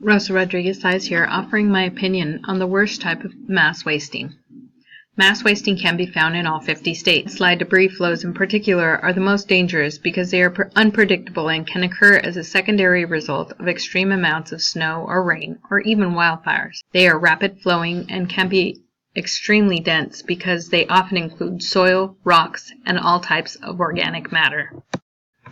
Rosa Rodriguez-Size here, offering my opinion on the worst type of mass wasting. Mass wasting can be found in all 50 states. Slide debris flows in particular are the most dangerous because they are unpredictable and can occur as a secondary result of extreme amounts of snow or rain or even wildfires. They are rapid flowing and can be extremely dense because they often include soil, rocks, and all types of organic matter.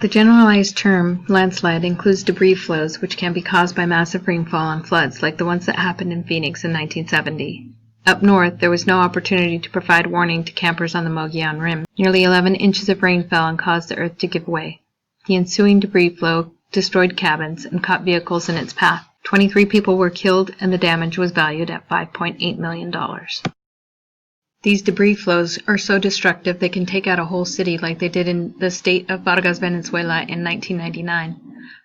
The generalized term landslide includes debris flows which can be caused by massive rainfall and floods like the ones that happened in Phoenix in 1970. Up north, there was no opportunity to provide warning to campers on the Mogollon Rim. Nearly 11 inches of rain fell and caused the earth to give way. The ensuing debris flow destroyed cabins and caught vehicles in its path. 23 people were killed and the damage was valued at $5.8 million. These debris flows are so destructive they can take out a whole city like they did in the state of Vargas, Venezuela in 1999.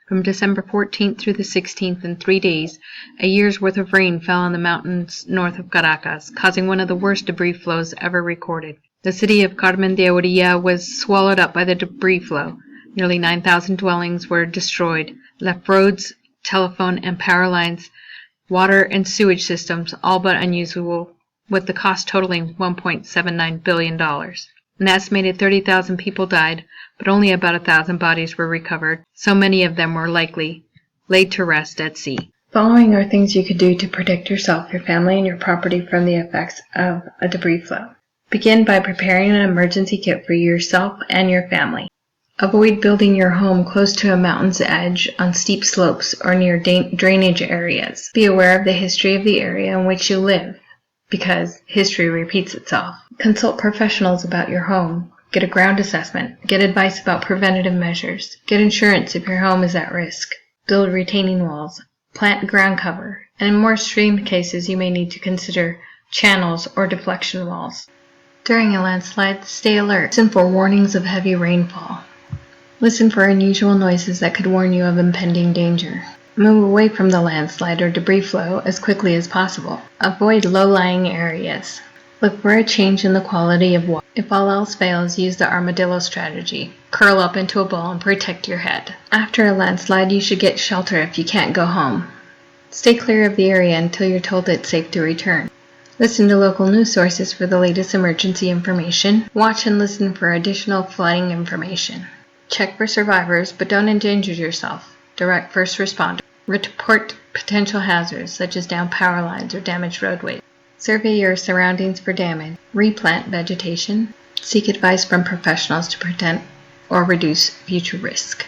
From December 14th through the 16th, in 3 days, a year's worth of rain fell on the mountains north of Caracas, causing one of the worst debris flows ever recorded. The city of Carmen de Orilla was swallowed up by the debris flow. Nearly 9,000 dwellings were destroyed, left roads, telephone and power lines, water and sewage systems all but unusable, with the cost totaling $1.79 billion. An estimated 30,000 people died, but only about 1,000 bodies were recovered, so many of them were likely laid to rest at sea. Following are things you could do to protect yourself, your family, and your property from the effects of a debris flow. Begin by preparing an emergency kit for yourself and your family. Avoid building your home close to a mountain's edge, on steep slopes, or near drainage areas. Be aware of the history of the area in which you live, because history repeats itself. Consult professionals about your home. Get a ground assessment. Get advice about preventative measures. Get insurance if your home is at risk. Build retaining walls. Plant ground cover. And in more extreme cases, you may need to consider channels or deflection walls. During a landslide, stay alert. Listen for warnings of heavy rainfall. Listen for unusual noises that could warn you of impending danger. Move away from the landslide or debris flow as quickly as possible. Avoid low-lying areas. Look for a change in the quality of water. If all else fails, use the armadillo strategy. Curl up into a ball and protect your head. After a landslide, you should get shelter if you can't go home. Stay clear of the area until you're told it's safe to return. Listen to local news sources for the latest emergency information. Watch and listen for additional flooding information. Check for survivors, but don't endanger yourself. Direct first responders. Report potential hazards such as downed power lines or damaged roadways. Survey your surroundings for damage. Replant vegetation. Seek advice from professionals to prevent or reduce future risk.